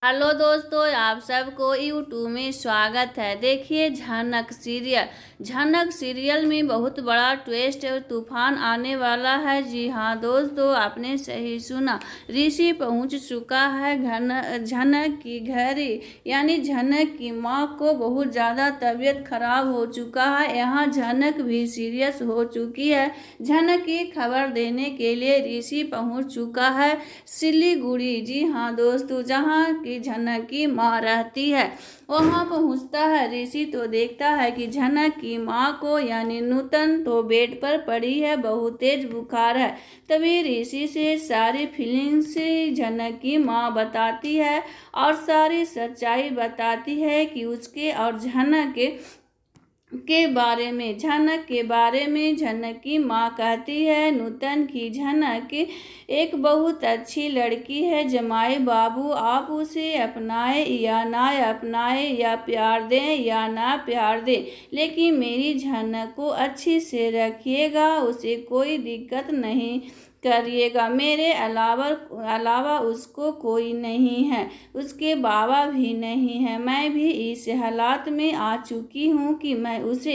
Hello दोस्तों, आप सबको यूट्यूब में स्वागत है। देखिए झनक सीरियल में बहुत बड़ा ट्विस्ट और तूफान आने वाला है। जी हाँ दोस्तों, आपने सही सुना। ऋषि पहुंच चुका है झनक की घर, यानी झनक की माँ को बहुत ज़्यादा तबीयत खराब हो चुका है। यहाँ झनक भी सीरियस हो चुकी है। झनक की खबर देने के लिए ऋषि पहुंच चुका है सिलीगुड़ी। जी हाँ दोस्तों, जहाँ की झनक की माँ रहती है। वहां पहुंचता है ऋषि तो देखता है कि झनक की माँ को यानी नूतन तो बेड पर पड़ी है, बहुत तेज बुखार है। तभी ऋषि से सारी फीलिंग्स झनक की माँ बताती है और सारी सच्चाई बताती है कि उसके और झनक झनक के बारे में झनक की माँ कहती है नूतन की झनक एक बहुत अच्छी लड़की है। जमाई बाबू, आप उसे अपनाए या ना अपनाए, या प्यार दें या ना प्यार दें, लेकिन मेरी झनक को अच्छी से रखिएगा, उसे कोई दिक्कत नहीं करिएगा। मेरे अलावा उसको कोई नहीं है, उसके बाबा भी नहीं है। मैं भी इस हालात में आ चुकी हूँ कि मैं उसे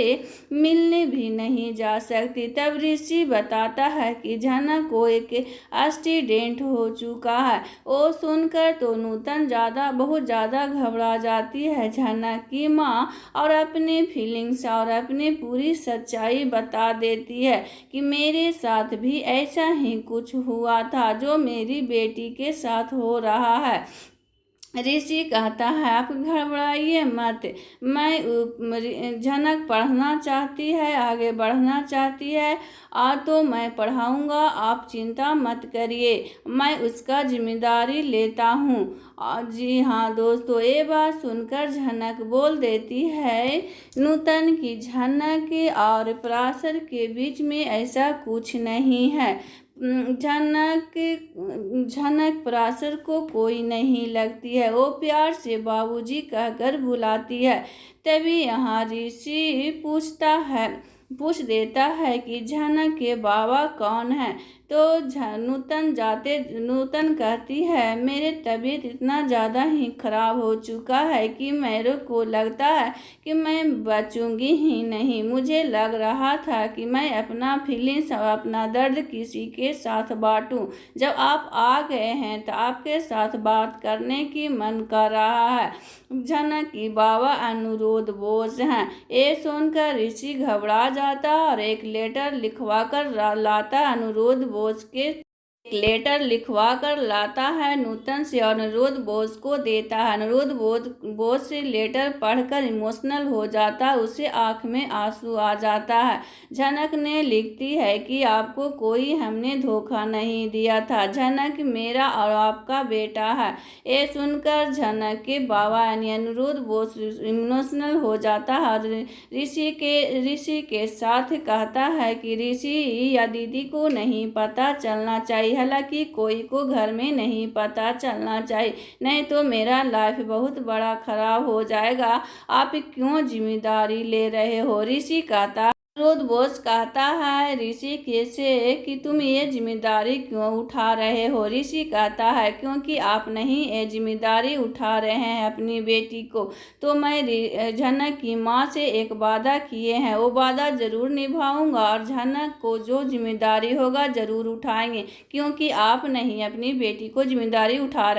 मिलने भी नहीं जा सकती। तब ऋषि बताता है कि झनक को एक एक्सीडेंट हो चुका है। वो सुनकर तो नूतन बहुत ज़्यादा घबरा जाती है। झनक की माँ और अपने फीलिंग्स और अपनी पूरी सच्चाई बता देती है कि मेरे साथ भी ऐसा ही कुछ हुआ था जो मेरी बेटी के साथ हो रहा है। ऋषि कहता है आप घबराइए मत, झनक पढ़ना चाहती है, आगे बढ़ना चाहती है तो मैं पढ़ाऊंगा, आप चिंता मत करिए, मैं उसका जिम्मेदारी लेता हूँ। जी हाँ दोस्तों, ये बात सुनकर झनक बोल देती है नूतन की झनक और पराशर के बीच में ऐसा कुछ नहीं है। झनक पराशर को कोई नहीं लगती है, वो प्यार से बाबूजी कहकर बुलाती है। तभी यहाँ ऋषि पूछ देता है कि झनक के बाबा कौन है। तो नूतन कहती है मेरे तबीयत इतना ज़्यादा ही खराब हो चुका है कि मेरे को लगता है कि मैं बचूंगी ही नहीं। मुझे लग रहा था कि मैं अपना फीलिंग्स और अपना दर्द किसी के साथ बांटूं। जब आप आ गए हैं तो आपके साथ बात करने की मन कर रहा है। झनक की बाबा अनुरोध बोझ हैं। ये सुनकर ऋषि घबरा जाता और एक लेटर लिखवा कर लाता अनुरोध लाता है नूतन से और अनुरोध बोस को देता है। अनुरोध बोस से लेटर पढ़कर इमोशनल हो जाता है, उसे आंख में आंसू आ जाता है। झनक ने लिखती है कि आपको कोई हमने धोखा नहीं दिया था, झनक मेरा और आपका बेटा है। ये सुनकर झनक के बाबा यानी अनुरोध बोस इमोशनल हो जाता है और ऋषि के साथ कहता है कि ऋषि या दीदी को नहीं पता चलना चाहिए, हालांकि कोई को घर में नहीं पता चलना चाहिए, नहीं तो मेरा लाइफ बहुत बड़ा खराब हो जाएगा। आप क्यों जिम्मेदारी ले रहे हो? ऋषि कहता अनुरोध बोस कहता है ऋषि से कि तुम ये जिम्मेदारी क्यों उठा रहे हो? ऋषि कहता है क्योंकि आप नहीं ये जिम्मेदारी उठा रहे हैं अपनी बेटी को, तो मैं झनक की माँ से एक वादा किए हैं, वो वादा जरूर निभाऊंगा और झनक को जो जिम्मेदारी होगा जरूर उठाएंगे, क्योंकि आप नहीं अपनी बेटी को जिम्मेदारी उठा रहे